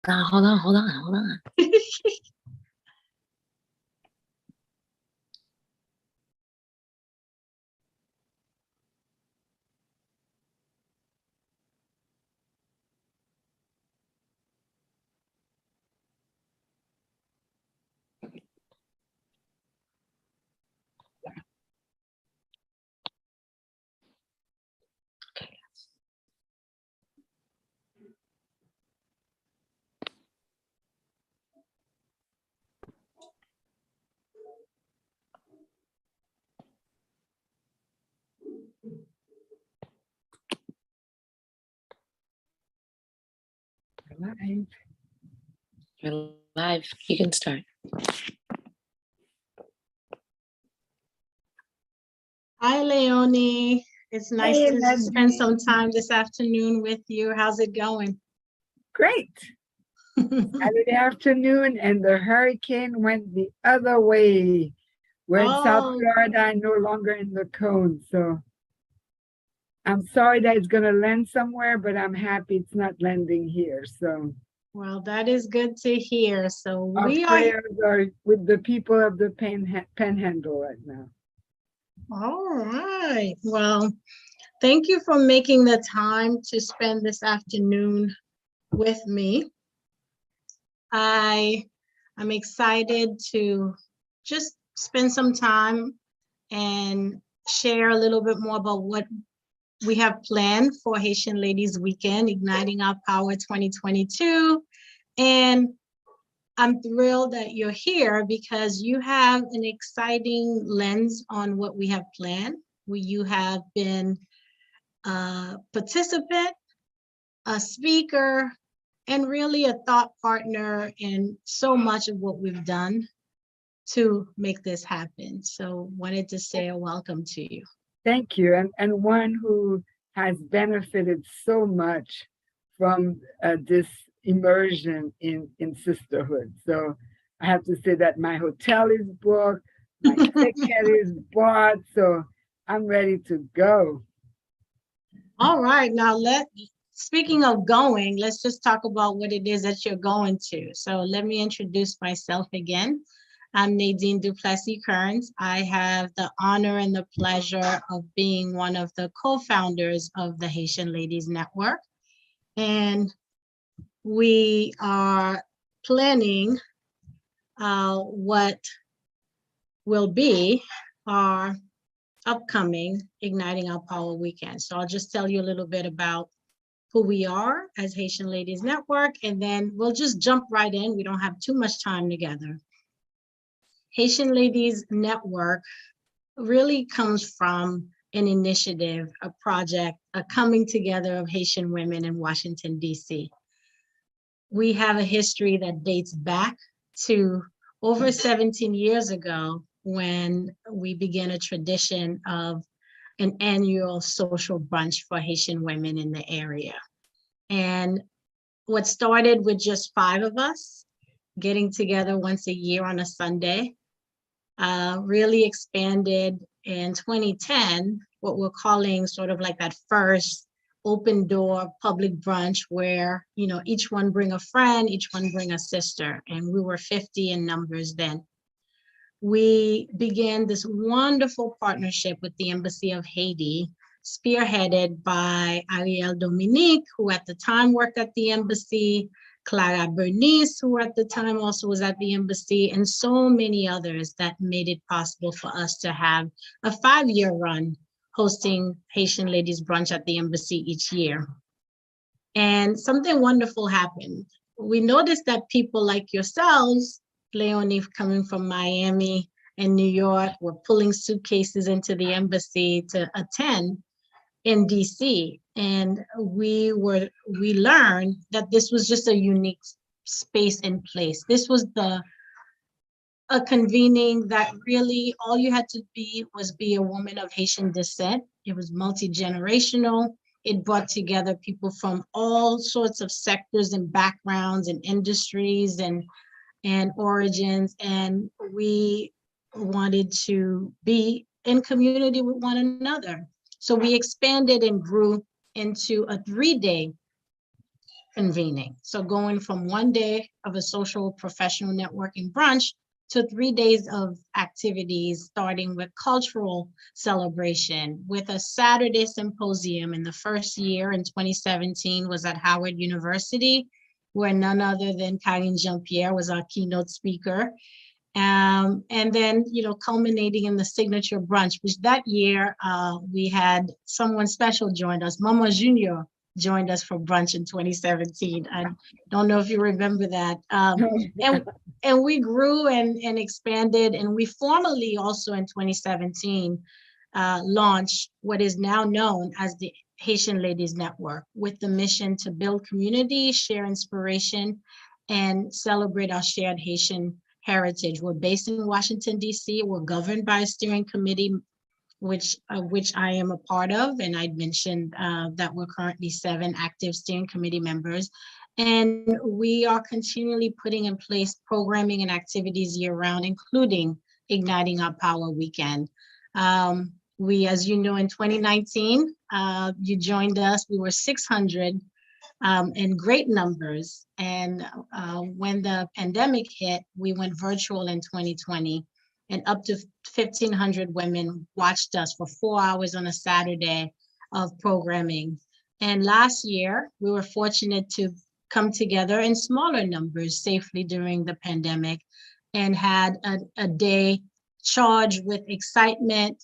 Hold on. Live. You're live. You can start. Hi, Leonie. It's nice Hey, to spend Nadine. some time this afternoon with you. How's it going? Great. Saturday afternoon, and the hurricane went the other way. We're in South Oh. Florida and no longer in the cone. So I'm sorry that it's going to land somewhere, but I'm happy it's not landing here. So Well, that is good to hear. So our we are. prayers are with the people of the Panhandle right now. All right. Well, thank you for making the time to spend this afternoon with me. I'm excited to just spend some time and share a little bit more about what we have planned for Haitian Ladies Weekend, Igniting Our Power 2022. And I'm thrilled that you're here because you have an exciting lens on what we have planned. You have been a participant, a speaker, and really a thought partner in so much of what we've done to make this happen. So wanted to say a welcome to you. Thank you. And one who has benefited so much from this immersion in sisterhood. So I have to say that my hotel is booked, my ticket is bought, so I'm ready to go. All right, now speaking of going, let's just talk about what it is that you're going to. So let me introduce myself again. I'm Nadine Duplessy Kearns. I have the honor and the pleasure of being one of the co-founders of the Haitian Ladies Network. And we are planning what will be our upcoming Igniting Our Power weekend. So I'll just tell you a little bit about who we are as Haitian Ladies Network, and then we'll just jump right in. We don't have too much time together. Haitian Ladies Network really comes from an initiative, a project, a coming together of Haitian women in Washington, D.C. We have a history that dates back to over 17 years ago when we began a tradition of an annual social brunch for Haitian women in the area. And what started with just 5 of us getting together once a year on a Sunday really expanded in 2010, what we're calling sort of like that first open door public brunch where, you know, each one bring a friend, each one bring a sister, and we were 50 in numbers then. We began this wonderful partnership with the Embassy of Haiti, spearheaded by Ariel Dominique, who at the time worked at the embassy, Clara Bernice, who at the time also was at the embassy, and so many others that made it possible for us to have a 5-year run hosting Haitian Ladies Brunch at the embassy each year. And something wonderful happened. We noticed that people like yourselves, Leonie coming from Miami and New York, were pulling suitcases into the embassy to attend in DC. And we learned that this was just a unique space and place. This was a convening that really all you had to be a woman of Haitian descent. It was multi-generational. It brought together people from all sorts of sectors and backgrounds and industries and origins. And we wanted to be in community with one another. So we expanded and grew into a 3-day convening. So going from 1 day of a social professional networking brunch to 3 days of activities, starting with cultural celebration, with a Saturday symposium. In the first year in 2017 was at Howard University, where none other than Karine Jean-Pierre was our keynote speaker. And then, culminating in the signature brunch, which that year we had someone special joined us. Mama Junior joined us for brunch in 2017. I don't know if you remember that. And we grew and expanded, and we formally also in 2017 launched what is now known as the Haitian Ladies Network, with the mission to build community, share inspiration, and celebrate our shared Haitian heritage. We're based in Washington, D.C. We're governed by a steering committee, which I am a part of. And I'd mentioned that we're currently 7 active steering committee members. And we are continually putting in place programming and activities year-round, including Igniting Our Power Weekend. We, as you know, in 2019, you joined us. We were 600 in great numbers. And when the pandemic hit, we went virtual in 2020, and up to 1,500 women watched us for 4 hours on a Saturday of programming. And last year, we were fortunate to come together in smaller numbers safely during the pandemic, and had a day charged with excitement,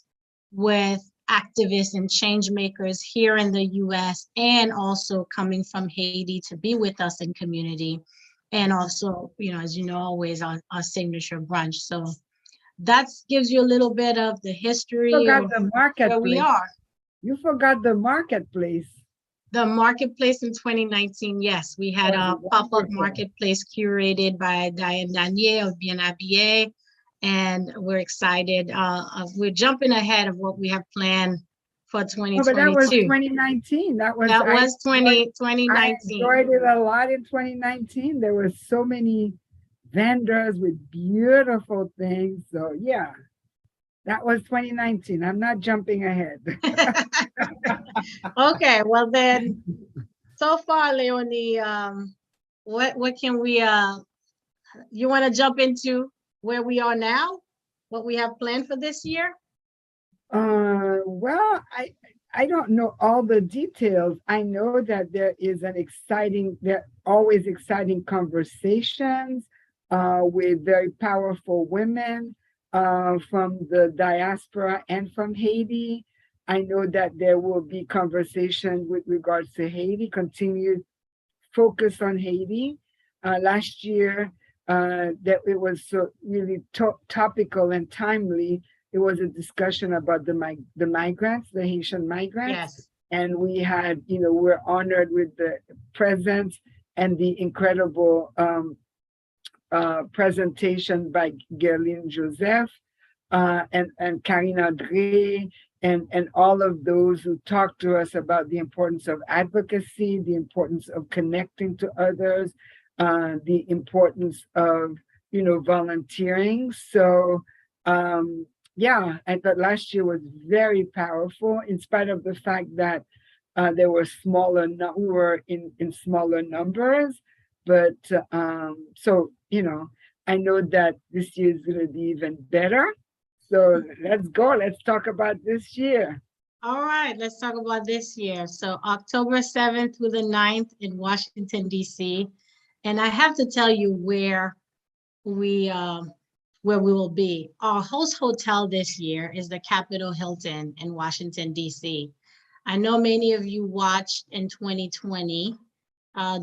with activists and change makers here in the US, and also coming from Haiti to be with us in community. And also, as you know, always our signature brunch. So that gives you a little bit of the history of the where we are. You forgot the marketplace. The marketplace in 2019, yes, we had a pop-up marketplace curated by Diane Danier of Bien Habillé, and we're excited. We're jumping ahead of what we have planned for 2022. But that was 2019. That was 2019. I enjoyed it a lot in 2019. There were so many vendors with beautiful things. So yeah, that was 2019. I'm not jumping ahead. Okay, well then, so far, Leonie, what can we, you want to jump into where we are now, what we have planned for this year? Well, I don't know all the details. I know that there are always exciting conversations with very powerful women from the diaspora and from Haiti. I know that there will be conversation with regards to Haiti, continued focus on Haiti. Last year, that it was so really topical and timely. It was a discussion about the migrants, the Haitian migrants. Yes. And we had, we're honored with the presence and the incredible presentation by Gerline Joseph and Karine André, and all of those who talked to us about the importance of advocacy, the importance of connecting to others, the importance of, volunteering. So, yeah, I thought last year was very powerful, in spite of the fact that there were we were in smaller numbers. But so, I know that this year is going to be even better. So let's go. Let's talk about this year. All right, let's talk about this year. So October 7th through the 9th in Washington, D.C. And I have to tell you where we will be. Our host hotel this year is the Capitol Hilton in Washington, D.C. I know many of you watched in 2020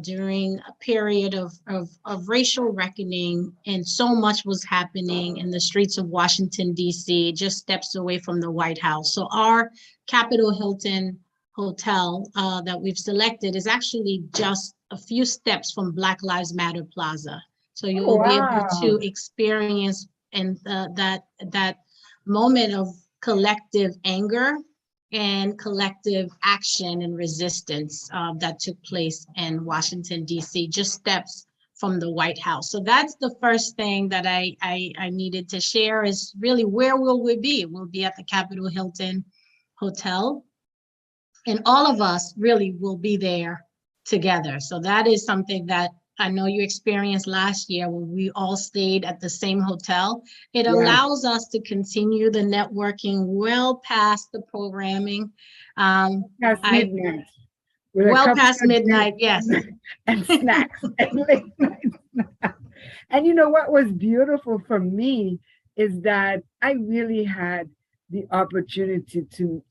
during a period of racial reckoning, and so much was happening in the streets of Washington, D.C., just steps away from the White House. So our Capitol Hilton hotel that we've selected is actually just a few steps from Black Lives Matter Plaza. So you will be able to experience that moment of collective anger and collective action and resistance that took place in Washington, D.C., just steps from the White House. So that's the first thing that I needed to share, is really where will we be? We'll be at the Capitol Hilton Hotel. And all of us really will be there together. So that is something that I know you experienced last year when we all stayed at the same hotel. It Yeah. allows us to continue the networking well past the programming. Past I midnight. With a well couple past of midnight, drinks yes. and snacks and late night snacks. And you know what was beautiful for me is that I really had the opportunity to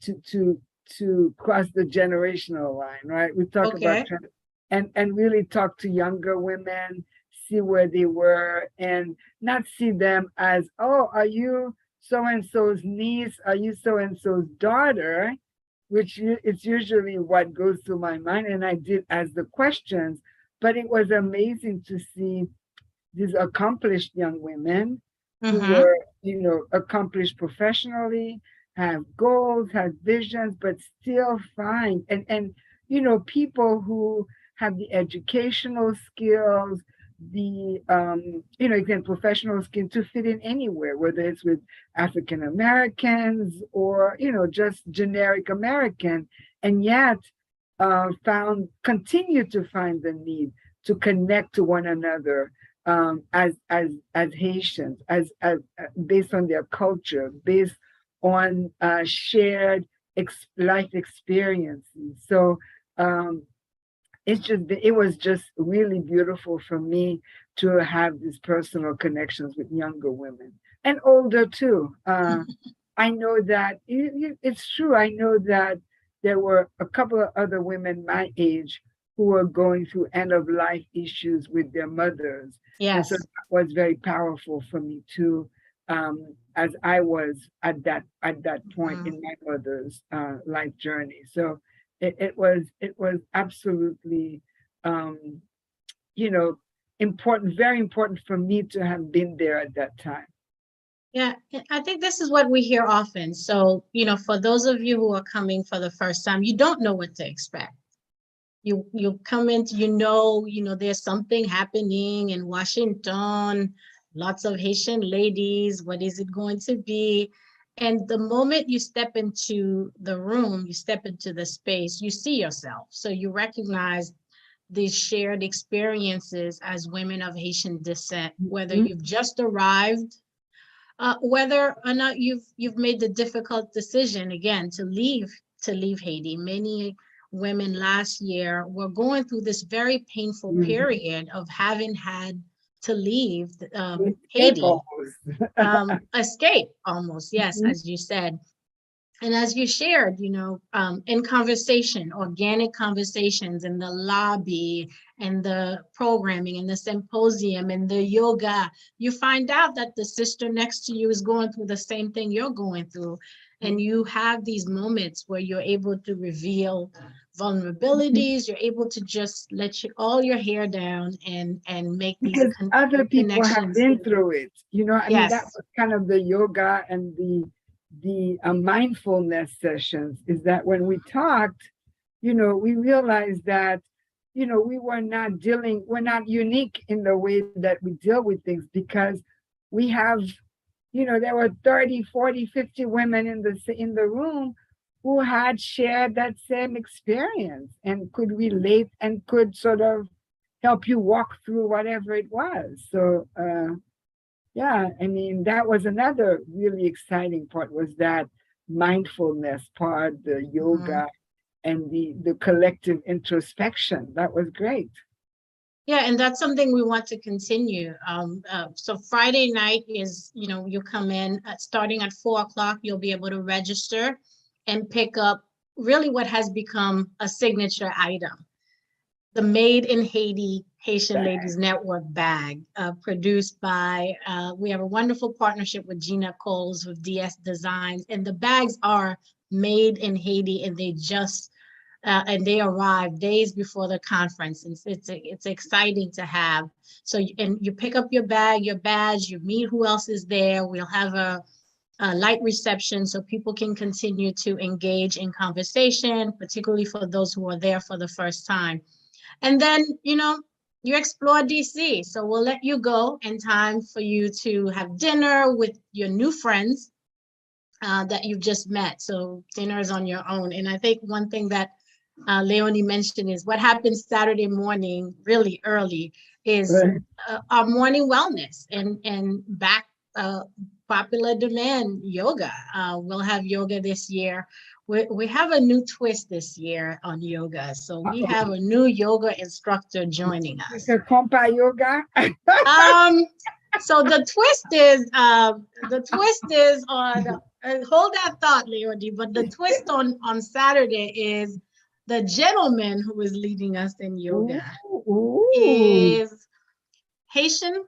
cross the generational line, right? We talk about Okay. and really talk to younger women, see where they were, and not see them as, oh, are you so and so's niece? Are you so and so's daughter? It's usually what goes through my mind, and I did as the questions. But it was amazing to see these accomplished young women who Mm-hmm. were, accomplished professionally, have goals, have visions, but still find and people who have the educational skills, the again professional skill to fit in anywhere, whether it's with African Americans or just generic American, and yet continue to find the need to connect to one another as Haitians, as based on their culture, based on shared life experiences. So it was just really beautiful for me to have these personal connections with younger women and older too. I know that it's true. I know that there were a couple of other women my age who were going through end of life issues with their mothers. And so Yes. that was very powerful for me too, as I was at that point Mhm. in my mother's life journey. So it was absolutely um, important, very important for me to have been there at that time. Yeah, I think this is what we hear often. So, for those of you who are coming for the first time, you don't know what to expect. You come into, there's something happening in Washington, lots of Haitian ladies. What is it going to be? And the moment you step into the room, you step into the space, you see yourself. So you recognize these shared experiences as women of Haitian descent, whether Mhm. you've just arrived, whether or not you've made the difficult decision again to leave Haiti. Many women last year were going through this very painful Mhm. period of having had to leave Escape Haiti, almost. escape almost, yes, Mhm. as you said. And as you shared, in conversation, organic conversations in the lobby and the programming and the symposium and the yoga, you find out that the sister next to you is going through the same thing you're going through. And you have these moments where you're able to reveal vulnerabilities, you're able to just let all your hair down and make these Because other people have connections. been through it. I mean, that Yes. was kind of the yoga and the mindfulness sessions. Is that when we talked, we realized that we're not unique in the way that we deal with things, because we have, there were 30, 40, 50 women in the room who had shared that same experience and could relate and could sort of help you walk through whatever it was. So yeah, I mean, that was another really exciting part, was that mindfulness part, the Mhm. yoga and the collective introspection. That was great. Yeah, and that's something we want to continue. So Friday night is, you come in starting at 4 o'clock, you'll be able to register and pick up really what has become a signature item, the Made in Haiti Haitian Ladies Network bag, produced by, we have a wonderful partnership with Gina Coles with DS Designs, and the bags are made in Haiti, and they arrive days before the conference. And it's exciting to have. So, and you pick up your bag, your badge, you meet who else is there. We'll have a light reception so people can continue to engage in conversation, particularly for those who are there for the first time. And then, you explore DC. So we'll let you go in time for you to have dinner with your new friends that you've just met. So dinner is on your own. And I think one thing that Leonie mentioned is what happens Saturday morning, really early, is Right. our morning wellness and back popular demand yoga. We'll have yoga this year. We have a new twist this year on yoga. So we have a new yoga instructor joining us. It's a compa yoga. So the twist is on hold that thought, Leonie, but the twist on Saturday is the gentleman who is leading us in yoga Ooh. is Haitian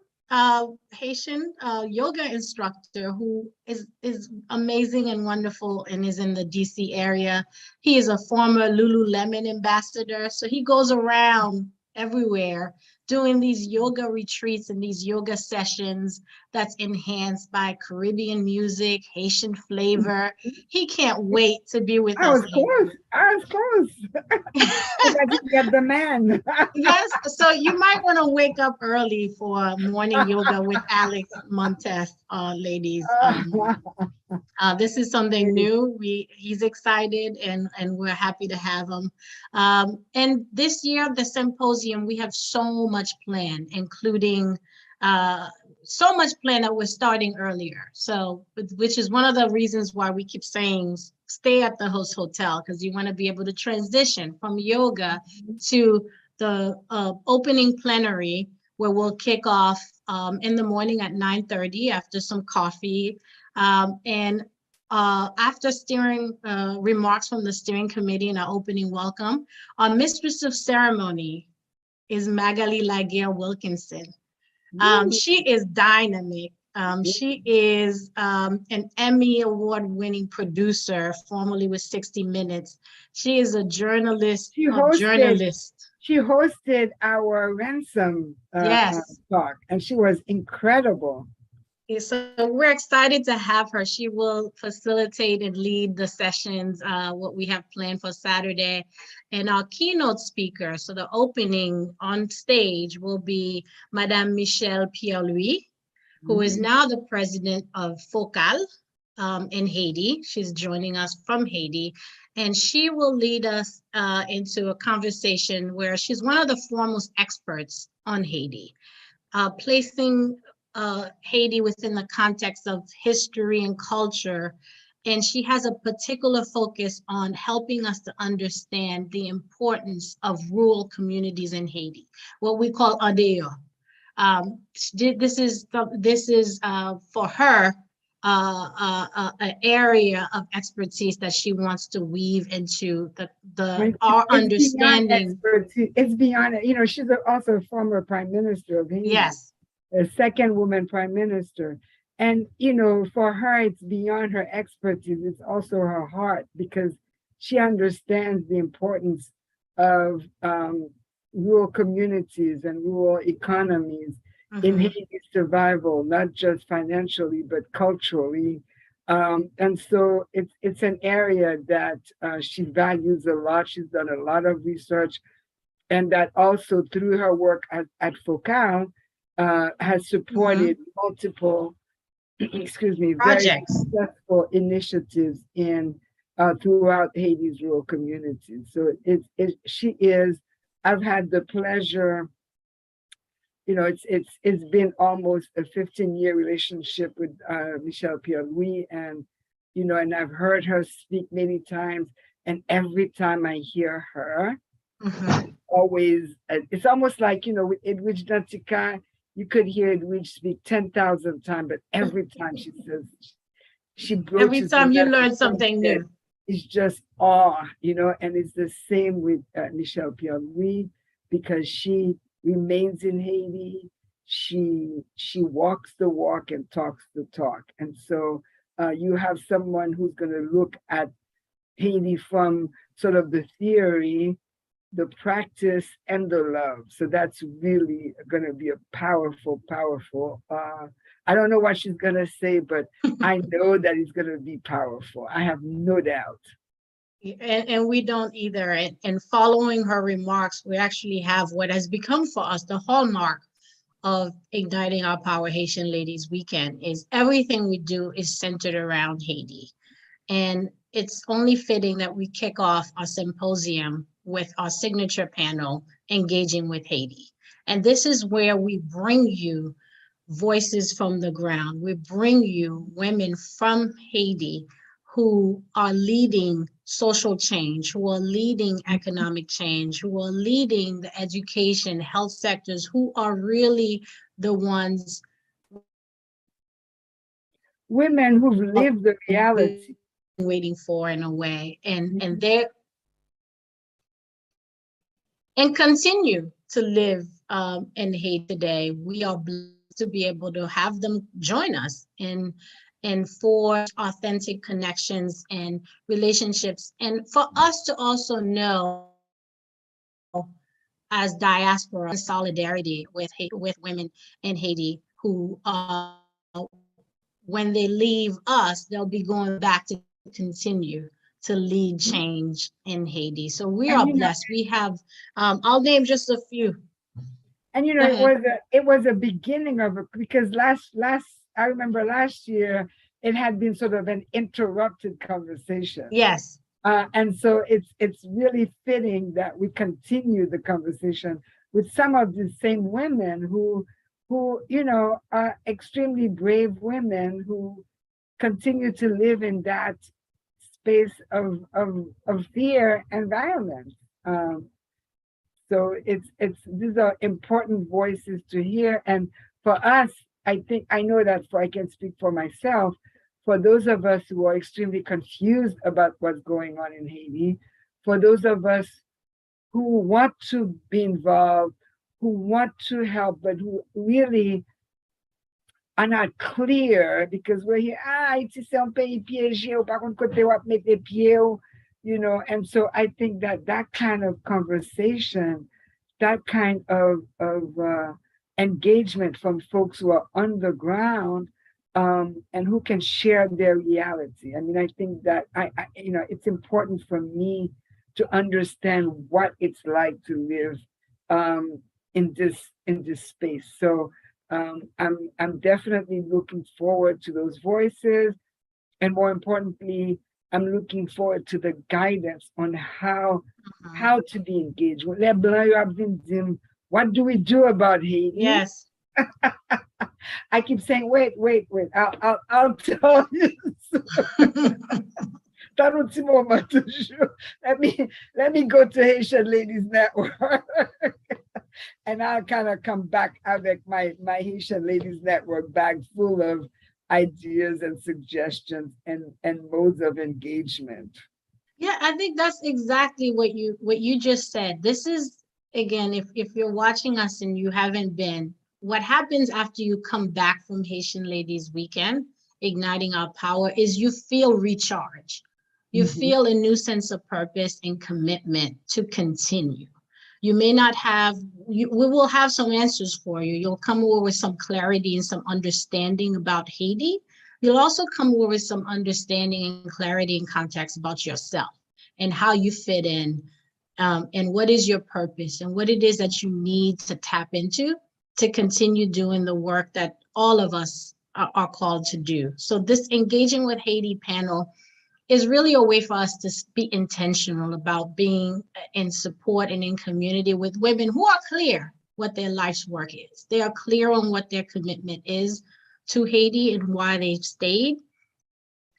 yoga instructor who is amazing and wonderful and is in the DC area. He is a former Lululemon ambassador, so he goes around everywhere doing these yoga retreats and these yoga sessions that's enhanced by Caribbean music, Haitian flavor. He can't wait to be with I us. was close. I was close. I didn't get the man. Yes, so you might want to wake up early for morning yoga with Alex Montez, ladies. This is something new. He's excited and we're happy to have him. And this year, the symposium, we have so much planned, including so much planned that we're starting earlier. So, which is one of the reasons why we keep saying stay at the host hotel, because you want to be able to transition from yoga to the opening plenary, where we'll kick off in the morning at 9:30 after some coffee. And after steering remarks from the steering committee and our opening welcome, our mistress of ceremony is Magali Laguerre Wilkinson. She is dynamic. She is an Emmy Award-winning producer, formerly with 60 Minutes. She is a journalist. She hosted our ransom talk, and she was incredible. So we're excited to have her. She will facilitate and lead the sessions, what we have planned for Saturday. And our keynote speaker, so the opening on stage will be Madame Michelle Pierre-Louis, who is now the president of FOCAL in Haiti. She's joining us from Haiti. And she will lead us into a conversation where she's one of the foremost experts on Haiti, placing Haiti within the context of history and culture. And she has a particular focus on helping us to understand the importance of rural communities in Haiti, what we call ADEO. This is for her an area of expertise that she wants to weave into our understanding. It's beyond, she's also a former prime minister of Haiti. Yes. A second woman prime minister. And, for her, it's beyond her expertise. It's also her heart, because she understands the importance of rural communities and rural economies in Haiti's survival, not just financially, but culturally. And so it's an area that she values a lot. She's done a lot of research, and that also through her work at FOCAL has supported multiple, very successful initiatives in throughout Haiti's rural communities. So she is. I've had the pleasure. It's been almost a 15-year relationship with Michelle Pierre-Louis, and and I've heard her speak many times, and every time I hear her, always it's almost like with Edwidge Dantika, you could hear Edwidge speak 10,000 times, but every time she says, she broaches. Every time you learn something new, it's just awe, and it's the same with Michelle Pierre-Louis, because she remains in Haiti. She walks the walk and talks the talk. And so you have someone who's going to look at Haiti from sort of the theory, the practice, and the love. So that's really going to be a powerful. I don't know what she's going to say, but I know that it's going to be powerful. I have no doubt. And we don't either. And following her remarks, we actually have what has become for us the hallmark of Igniting Our Power Haitian Ladies Weekend is everything we do is centered around Haiti. And it's only fitting that we kick off our symposium with our signature panel, Engaging with Haiti. And this is where we bring you voices from the ground. We bring you women from Haiti who are leading social change, who are leading economic change, who are leading the education, health sectors, who are really the ones Women who've lived the reality. waiting for in a way, and they're and continue to live in Haiti today. We are blessed to be able to have them join us and for authentic connections and relationships, and for us to also know as diaspora solidarity with women in Haiti who when they leave us, they'll be going back to continue to lead change in Haiti. So we are blessed. We have, I'll name just a few. And it was a beginning of it, because I remember last year it had been sort of an interrupted conversation. Yes. And so it's really fitting that we continue the conversation with some of the same women who are extremely brave women who continue to live in that space of fear and violence. So these are important voices to hear. And for us, I know that I can speak for myself, for those of us who are extremely confused about what's going on in Haiti, for those of us who want to be involved, who want to help, but who really are not clear, because we're here, Haiti c'est un pays piégé, ou par contre côté wap mette pied, and so I think that kind of conversation, that kind of engagement from folks who are on the ground, and who can share their reality. I mean, I think that it's important for me to understand what it's like to live in this space. So I'm definitely looking forward to those voices, and more importantly, I'm looking forward to the guidance on how to be engaged. What do we do about Haiti? Yes. I keep saying, wait. I'll tell you. Let me go to Haitian Ladies Network, and I'll kind of come back avec my Haitian Ladies Network bag full of ideas and suggestions and modes of engagement. Yeah, I think that's exactly what you just said. This is, again, if you're watching us and you haven't been, what happens after you come back from Haitian Ladies Weekend, Igniting Our Power, is you feel recharged. You feel a new sense of purpose and commitment to continue. You may not have, we will have some answers for you. You'll come over with some clarity and some understanding about Haiti. You'll also come over with some understanding and clarity and context about yourself and how you fit in, and what is your purpose and what it is that you need to tap into to continue doing the work that all of us are called to do. So this Engaging with Haiti panel is really a way for us to be intentional about being in support and in community with women who are clear what their life's work is. They are clear on what their commitment is to Haiti and why they've stayed.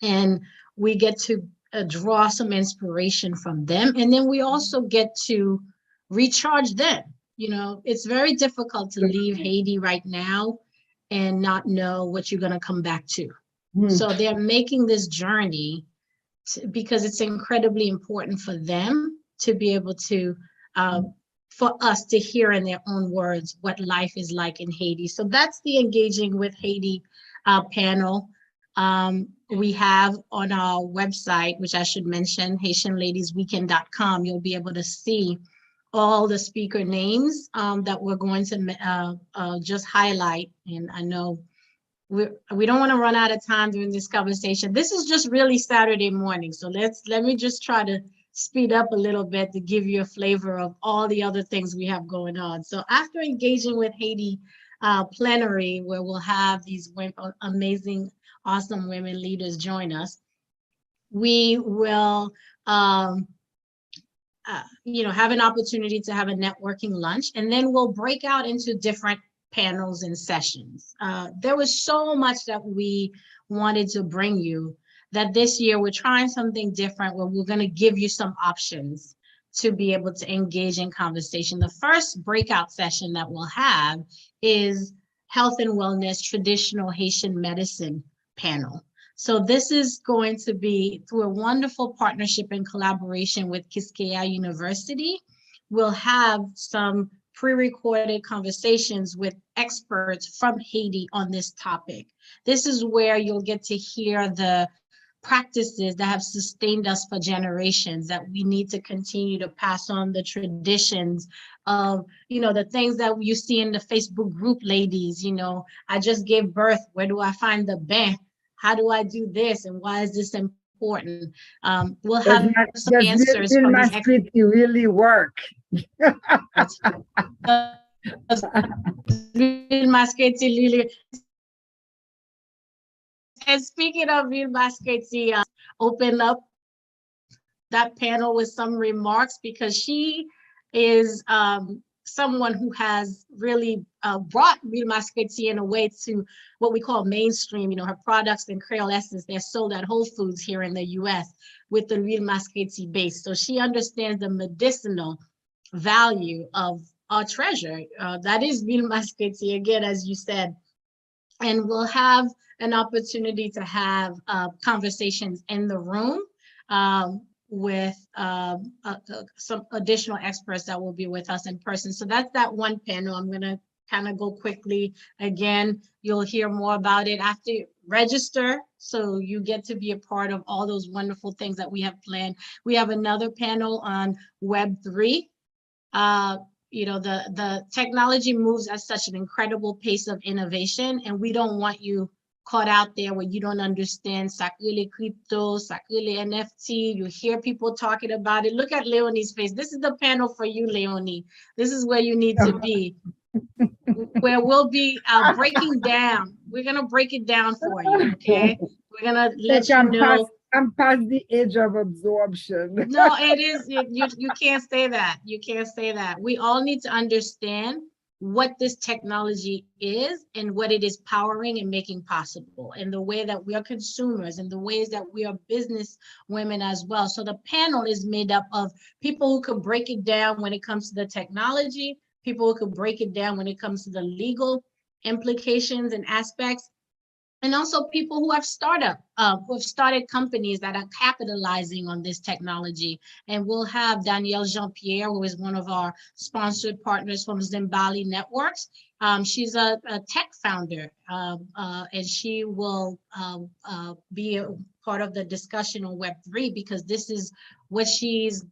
And we get to draw some inspiration from them. And then we also get to recharge them. It's very difficult to leave Haiti right now and not know what you're going to come back to. So they're making this journey because it's incredibly important for them to be able to, for us to hear in their own words what life is like in Haiti. So that's the Engaging with Haiti panel. We have on our website, which I should mention, HaitianLadiesWeekend.com, you'll be able to see all the speaker names that we're going to just highlight. And I know we don't want to run out of time during this conversation. This is just really Saturday morning. So let me just try to speed up a little bit to give you a flavor of all the other things we have going on. So after Engaging with Haiti plenary, where we'll have these amazing, awesome women leaders join us, we will have an opportunity to have a networking lunch, and then we'll break out into different panels and sessions. There was so much that we wanted to bring you that this year we're trying something different where we're going to give you some options to be able to engage in conversation. The first breakout session that we'll have is health and wellness, traditional Haitian medicine panel. So this is going to be through a wonderful partnership and collaboration with Quisqueya University. We'll have some pre-recorded conversations with experts from Haiti on this topic. This is where you'll get to hear the practices that have sustained us for generations, that we need to continue to pass on the traditions of, the things that you see in the Facebook group, ladies, I just gave birth. Where do I find the bain? How do I do this? And why is this important? We'll have some answers from these experts. Really work. And speaking of Ville Masqueti, open up that panel with some remarks, because she is someone who has really brought Ville Masqueti in a way to what we call mainstream. Her products in Creole essence, they're sold at Whole Foods here in the US with the Ville Masqueti base. So she understands the medicinal value of our treasure. That is Ville Masqueti, again, as you said. And we'll have an opportunity to have conversations in the room with some additional experts that will be with us in person. So that's that one panel. I'm going to kind of go quickly. Again, you'll hear more about it after you register, so you get to be a part of all those wonderful things that we have planned. We have another panel on Web3. The technology moves at such an incredible pace of innovation, and we don't want you caught out there where you don't understand Sakule crypto, Sakule NFT. You hear people talking about it. Look at Leonie's face. This is the panel for you, Leonie. This is where you need to be, where we'll be breaking down. We're going to break it down for you, okay? We're going to let you know. I'm past the age of absorption. No, it is. You can't say that. You can't say that. We all need to understand what this technology is and what it is powering and making possible, and the way that we are consumers and the ways that we are business women as well. So the panel is made up of people who could break it down when it comes to the technology, people who could break it down when it comes to the legal implications and aspects, and also people who have started companies that are capitalizing on this technology. And we'll have Danielle Jean-Pierre, who is one of our sponsored partners from Zimbali Networks. She's a tech founder, and she will be a part of the discussion on Web3, because this is what she's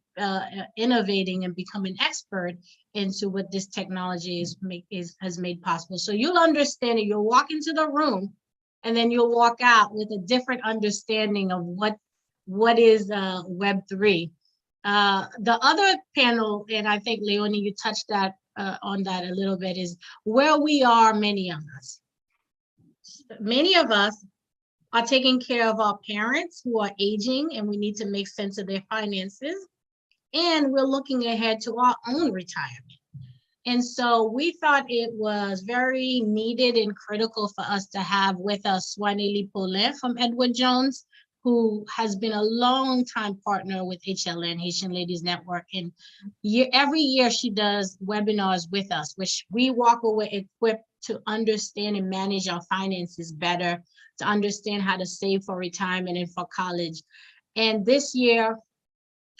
innovating and become an expert into, what this technology has made possible. So you'll understand it. You'll walk into the room, and then you'll walk out with a different understanding of what is Web3. The other panel, and I think, Leonie, you touched on that a little bit, is where we are, many of us. Many of us are taking care of our parents who are aging, and we need to make sense of their finances. And we're looking ahead to our own retirement. And so we thought it was very needed and critical for us to have with us Swaneli Paulin from Edward Jones, who has been a long time partner with HLN, Haitian Ladies Network. And every year she does webinars with us, which we walk away equipped to understand and manage our finances better, to understand how to save for retirement and for college. And this year,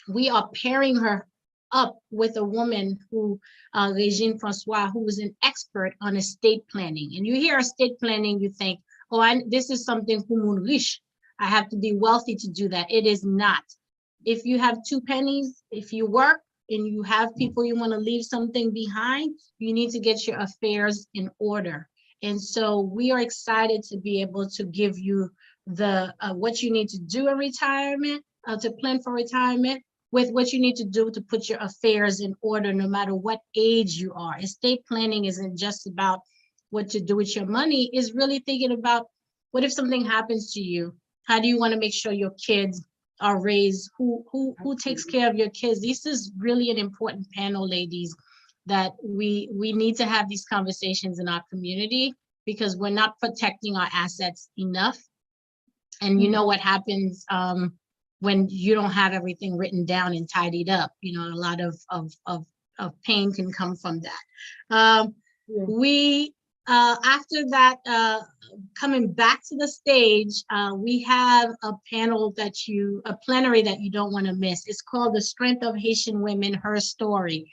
we are pairing her up with a woman who, Regine Francois, who is an expert on estate planning. And you hear estate planning, you think, oh, this is something humun riche. I have to be wealthy to do that. It is not. If you have 2 pennies, if you work and you have people you want to leave something behind, you need to get your affairs in order. And so we are excited to be able to give you the what you need to do in retirement, to plan for retirement, with what you need to do to put your affairs in order, no matter what age you are. Estate planning isn't just about what to do with your money. It's really thinking about, what if something happens to you? How do you want to make sure your kids are raised, who takes care of your kids. This is really an important panel, ladies, that we need to have these conversations in our community, because we're not protecting our assets enough. And you know what happens when you don't have everything written down and tidied up. You know, a lot of pain can come from that. We after that, coming back to the stage, we have a panel a plenary that you don't want to miss. It's called The Strength of Haitian Women, Her Story.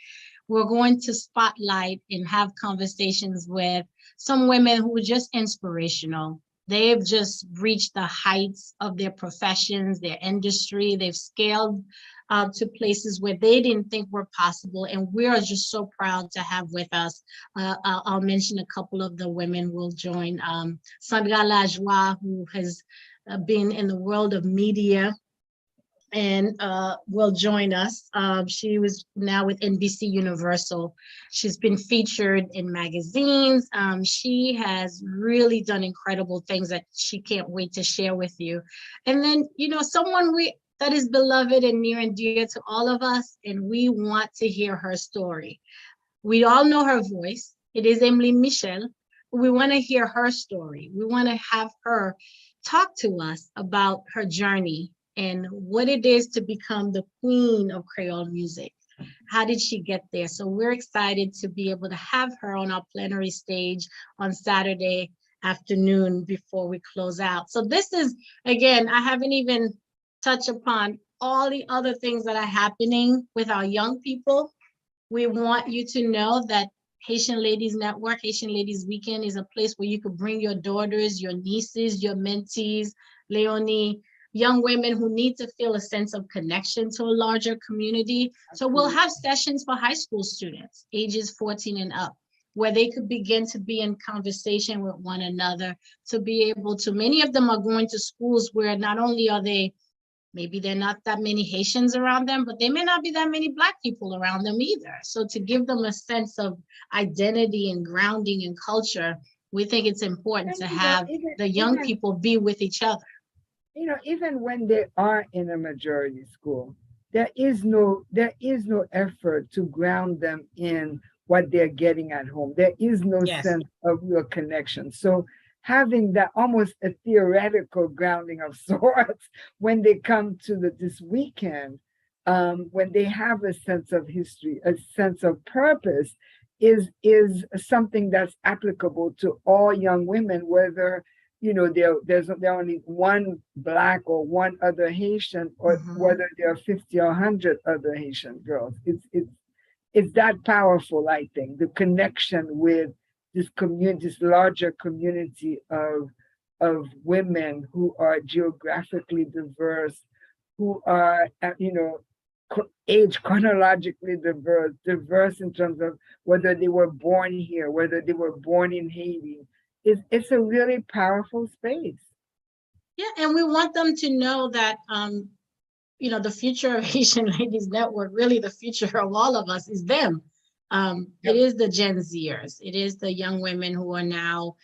We're going to spotlight and have conversations with some women who are just inspirational. They've just reached the heights of their professions, their industry. They've scaled to places where they didn't think were possible. And we are just so proud to have with us. I'll mention a couple of the women will join. Sandra Lajoie, who has been in the world of media and will join us. She was now with NBC Universal. She's been featured in magazines. She has really done incredible things that she can't wait to share with you. And then, you know, someone that is beloved and near and dear to all of us, and we want to hear her story. We all know her voice. It is Emily Michel. We want to hear her story. We want to have her talk to us about her journey and what it is to become the queen of Creole music. How did she get there? So we're excited to be able to have her on our plenary stage on Saturday afternoon before we close out. So this is, again, I haven't even touched upon all the other things that are happening with our young people. We want you to know that Haitian Ladies Network, Haitian Ladies Weekend is a place where you could bring your daughters, your nieces, your mentees, Leonie, young women who need to feel a sense of connection to a larger community. So we'll have sessions for high school students, ages 14 and up, where they could begin to be in conversation with one another, to be able to, many of them are going to schools where not only are they, maybe there are not that many Haitians around them, but there may not be that many Black people around them either. So to give them a sense of identity and grounding and culture, we think it's important to have the young people be with each other. You know, even when they are in a majority school, there is no effort to ground them in what they're getting at home. There is no sense of real connection. So having that almost a theoretical grounding of sorts when they come to this weekend, when they have a sense of history, a sense of purpose, is something that's applicable to all young women, whether you know there's only one Black or one other Haitian, or whether there are 50 or 100 other Haitian girls. It's that powerful, I think, the connection with this community, this larger community of women who are geographically diverse, who are age chronologically diverse in terms of whether they were born here, whether they were born in Haiti. It's a really powerful space. Yeah, and we want them to know that the future of Haitian Ladies Network, really the future of all of us, is them. It is the Gen Zers. It is the young women who are now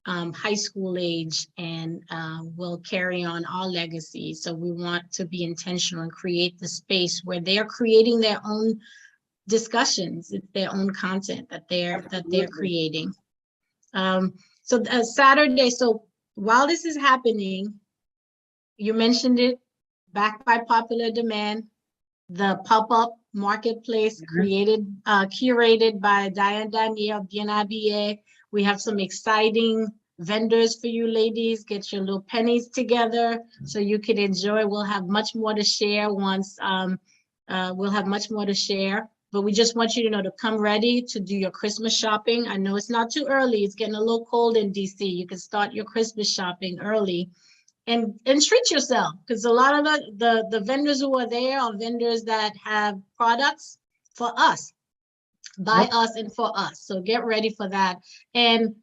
high school age and will carry on our legacy. So we want to be intentional and create the space where they are creating their own discussions. It's their own content that they're creating. So Saturday, so while this is happening, you mentioned it, backed by popular demand, the pop-up marketplace curated by Diane Danielle, Bien Habillé. We have some exciting vendors for you ladies. Get your little pennies together so you can enjoy. We'll have much more to share but we just want you to know to come ready to do your Christmas shopping. I know it's not too early. It's getting a little cold in DC. You can start your Christmas shopping early and treat yourself, because a lot of the vendors who are there are vendors that have products for us, by us and for us. So get ready for that. And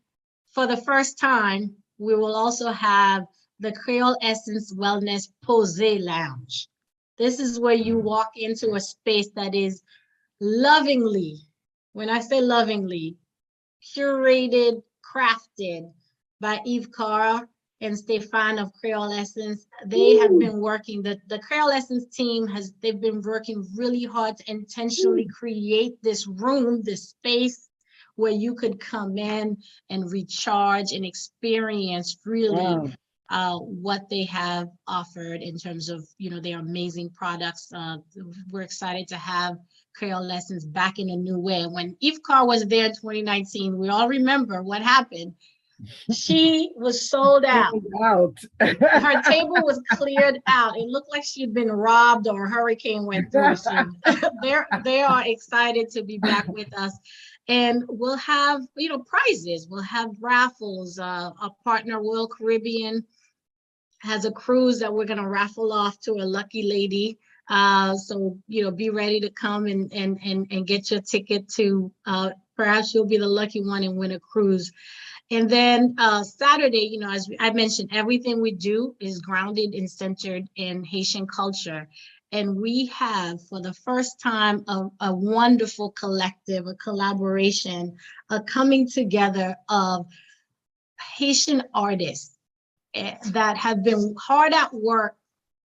for the first time, we will also have the Creole Essence Wellness Posé Lounge. This is where you walk into a space that is lovingly, when I say lovingly, curated, crafted by Eve Cara and Stefan of Creole Essence. They have been working, the Creole Essence team they've been working really hard to intentionally create this room, this space where you could come in and recharge and experience really what they have offered in terms of, their amazing products. We're excited to have Creole Essence back in a new way. When Eve Carr was there in 2019, we all remember what happened. She was sold out. Her table was cleared out. It looked like she'd been robbed or a hurricane went through. So they are excited to be back with us. And we'll have, prizes. We'll have raffles. Our partner, Royal Caribbean, has a cruise that we're going to raffle off to a lucky lady. So, be ready to come and get your ticket to, perhaps you'll be the lucky one and win a cruise. And then Saturday, as I mentioned, everything we do is grounded and centered in Haitian culture. And we have, for the first time, a wonderful collective, a collaboration, a coming together of Haitian artists that have been hard at work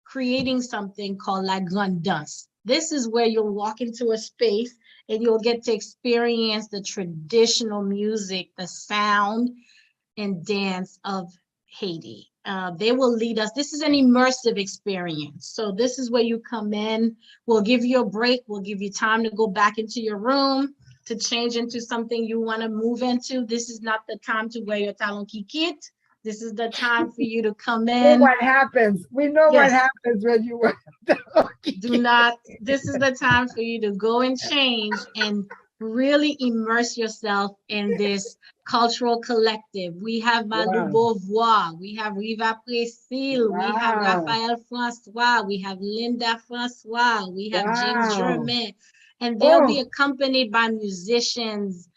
creating something called La Grande Danse. This is where you'll walk into a space and you'll get to experience the traditional music, the sound and dance of Haiti. They will lead us. This is an immersive experience. So this is where you come in. We'll give you a break. We'll give you time to go back into your room, to change into something you want to move into. This is not the time to wear your talon kikit. This is the time for you to come in. We know what happens. We know what happens when you wear talon kikit. Do not, this is the time for you to go and change and really immerse yourself in this cultural collective. We have Malou Beauvoir, we have Riva Précile, we have Raphael Francois, we have Linda Francois, we have James Germain, and they'll be accompanied by musicians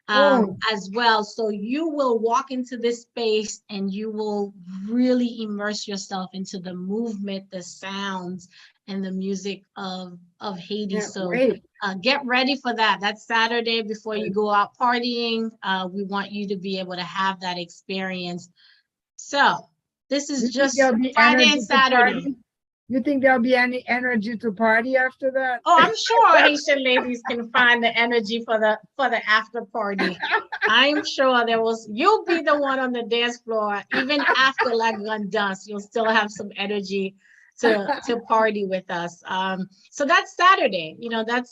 as well. So you will walk into this space and you will really immerse yourself into the movement, the sounds, and the music of Haiti. So get ready for that. That's Saturday before you go out partying. We want you to be able to have that experience. So this is just Friday and Saturday. You think there'll be any energy to party after that? Oh, I'm sure Haitian ladies can find the energy for the after party. I'm sure you'll be the one on the dance floor. Even after La Grande Danse, you'll still have some energy to party with us. So that's Saturday.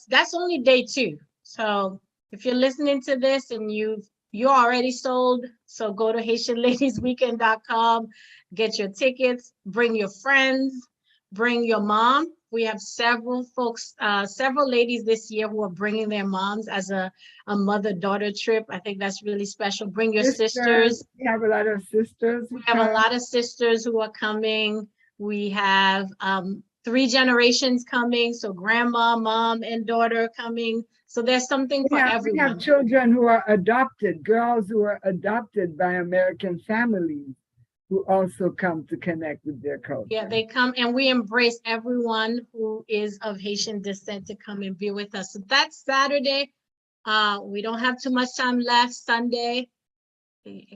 That's only day 2. So if you're listening to this and you're already sold, so go to HaitianLadiesWeekend.com, get your tickets, bring your friends, bring your mom. We have several folks, several ladies this year who are bringing their moms as a mother-daughter trip. I think that's really special. Bring your sisters. We have a lot of sisters. We have a lot of sisters who are coming. We have 3 generations coming. So grandma, mom, and daughter coming. So there's something for everyone. We have children who are adopted, girls who are adopted by American families, who also come to connect with their culture. Yeah, they come, and we embrace everyone who is of Haitian descent to come and be with us. So that's Saturday. We don't have too much time left. Sunday,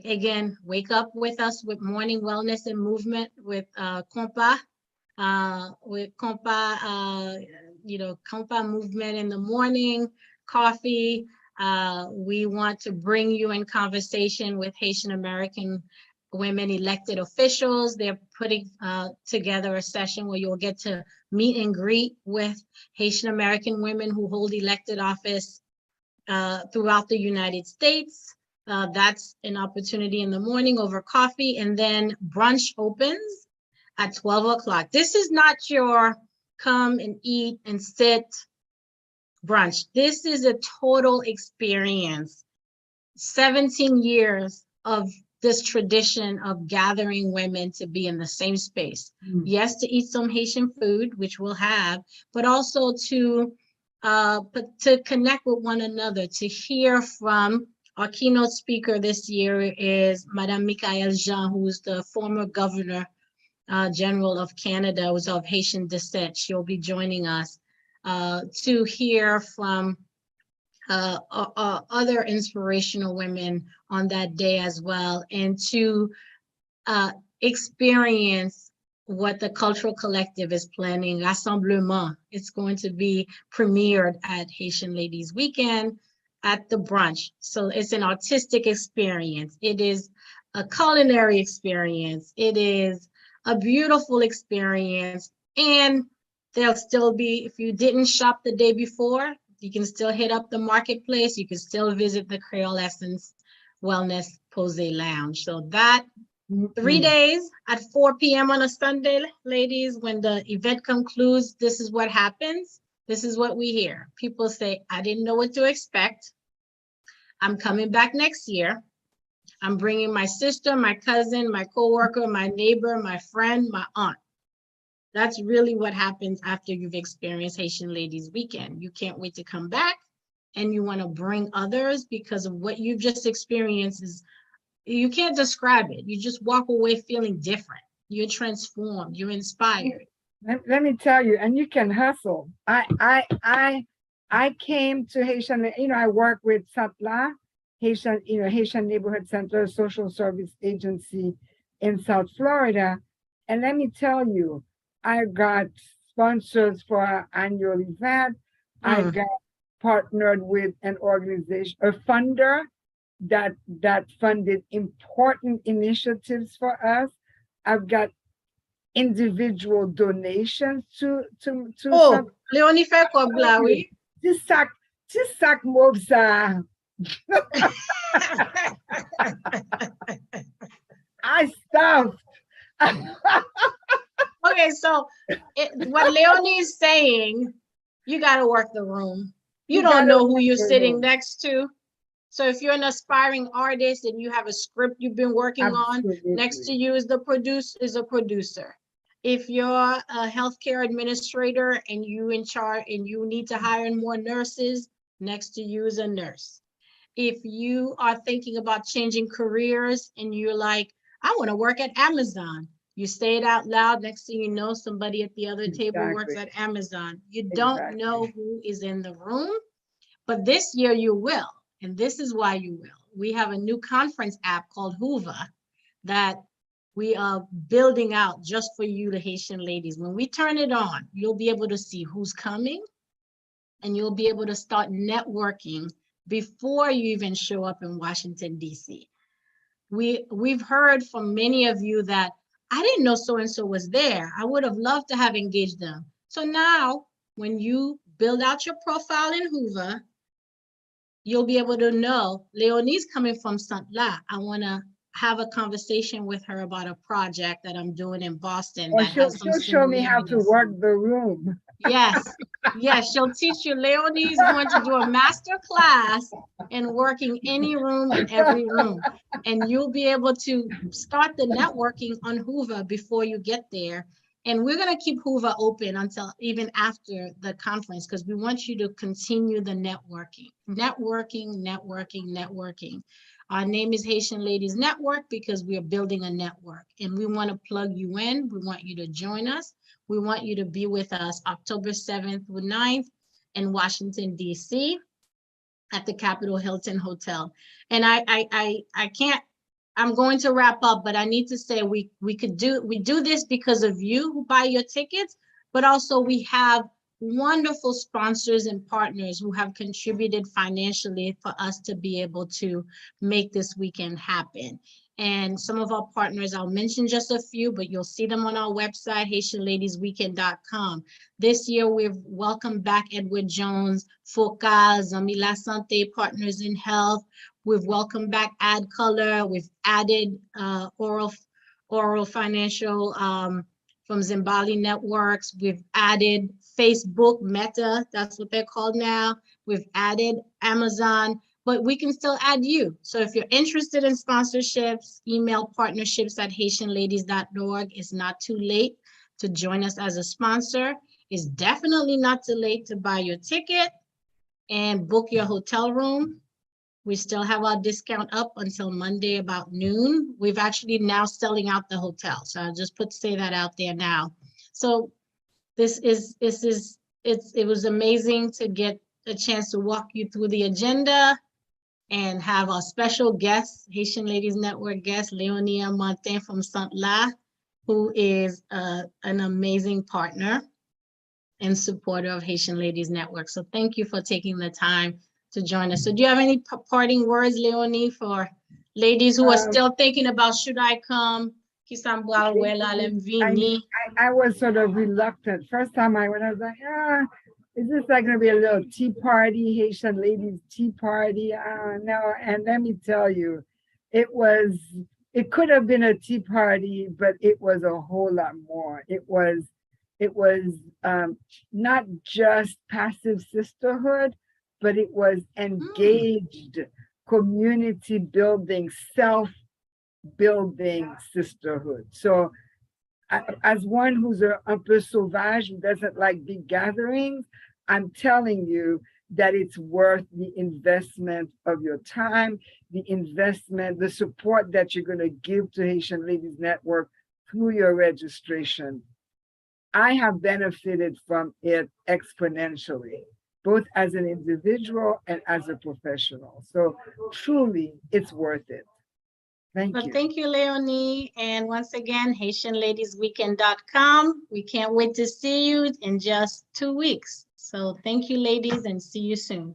again, wake up with us with morning wellness and movement with Compa. Compa movement in the morning, coffee. We want to bring you in conversation with Haitian American women elected officials. They're putting together a session where you'll get to meet and greet with Haitian American women who hold elected office throughout the United States. That's an opportunity in the morning over coffee, and then brunch opens at 12 o'clock. This is not your come and eat and sit brunch. This is a total experience. 17 years of this tradition of gathering women to be in the same space. Yes, to eat some Haitian food, which we'll have, but also to connect with one another, to hear from our keynote speaker this year is Madame Michaëlle Jean, who is the former Governor General of Canada, who's of Haitian descent. She'll be joining us to hear from other inspirational women on that day as well, and to experience what the Cultural Collective is planning, Rassemblement. It's going to be premiered at Haitian Ladies Weekend at the brunch. So it's an artistic experience. It is a culinary experience. It is a beautiful experience. And there'll still be, if you didn't shop the day before, you can still hit up the marketplace. You can still visit the Creole Essence Wellness Pose Lounge. So that 3 days at 4 p.m. on a Sunday, ladies, when the event concludes, this is what happens. This is what we hear. People say, I didn't know what to expect. I'm coming back next year. I'm bringing my sister, my cousin, my coworker, my neighbor, my friend, my aunt. That's really what happens after you've experienced Haitian Ladies Weekend. You can't wait to come back, and you want to bring others because of what you've just experienced. You can't describe it. You just walk away feeling different. You're transformed. You're inspired. Let me tell you, and you can hustle. I came to Haitian, I work with SATLA, Haitian Neighborhood Center Social Service Agency in South Florida. And let me tell you, I got sponsors for our annual event. I got partnered with an organization, a funder that funded important initiatives for us. I've got individual donations to Oh, Leonie fait quoi, Blaoui? Just sac mobsa. I stuffed. Okay, so what Leonie is saying, you got to work the room. You don't know who you're sitting next to. So if you're an aspiring artist and you have a script you've been working on, next to you is a producer. If you're a healthcare administrator and you in charge and you need to hire more nurses, next to you is a nurse. If you are thinking about changing careers and you're like, I want to work at Amazon, you say it out loud, next thing you know, somebody at the other table works at Amazon. You don't know who is in the room, but this year you will. And this is why you will. We have a new conference app called Hoover that we are building out just for you, the Haitian ladies. When we turn it on, you'll be able to see who's coming, and you'll be able to start networking before you even show up in Washington, D.C. We've heard from many of you that I didn't know so-and-so was there. I would have loved to have engaged them. So now when you build out your profile in Hoover, you'll be able to know Leonie's coming from Saint-La. I want to have a conversation with her about a project that I'm doing in Boston. Or she'll show me how to work the room. Yes, yes, she'll teach you. Leonie's going to do a master class in working any room in every room. And you'll be able to start the networking on Hoover before you get there. And we're going to keep Hoover open until even after the conference, because we want you to continue the networking. Networking. Our name is Haitian Ladies Network because we are building a network, and we want to plug you in. We want you to join us. We want you to be with us October 7th through 9th in Washington, D.C. at the Capitol Hilton Hotel. And I can't, I'm going to wrap up, but I need to say we do this because of you who buy your tickets, but also we have wonderful sponsors and partners who have contributed financially for us to be able to make this weekend happen. And some of our partners, I'll mention just a few, but you'll see them on our website, HaitianLadiesWeekend.com. This year, we've welcomed back Edward Jones, Focal, Zami La Santé, Partners in Health. We've welcomed back Ad Color. We've added Oral Financial from Zimbali Networks. We've added Facebook, Meta, that's what they're called now. We've added Amazon, but we can still add you. So if you're interested in sponsorships, email partnerships@HaitianLadies.org. It's not too late to join us as a sponsor. It's definitely not too late to buy your ticket and book your hotel room. We still have our discount up until Monday about noon. We've actually now selling out the hotel. So I'll just say that out there now. So it was amazing to get a chance to walk you through the agenda and have a special guest, Haitian Ladies Network guest, Leonie Hermantin from Saint-La, who is an amazing partner and supporter of Haitian Ladies Network. So thank you for taking the time to join us. So do you have any parting words, Leonie, for ladies who are still thinking about, should I come? I was sort of reluctant. First time I went, I was like, is this like going to be a little tea party, Haitian ladies tea party? No. And let me tell you, it could have been a tea party, but it was a whole lot more. It was not just passive sisterhood, but it was engaged community building, self-building sisterhood. So as one who's un peu sauvage, who doesn't like big gatherings, I'm telling you that it's worth the investment of your time, the investment, the support that you're going to give to Haitian Ladies Network through your registration. I have benefited from it exponentially, both as an individual and as a professional. So truly, it's worth it. Thank you. Thank you, Leonie. And once again, HaitianLadiesWeekend.com. We can't wait to see you in just 2 weeks. So thank you, ladies, and see you soon.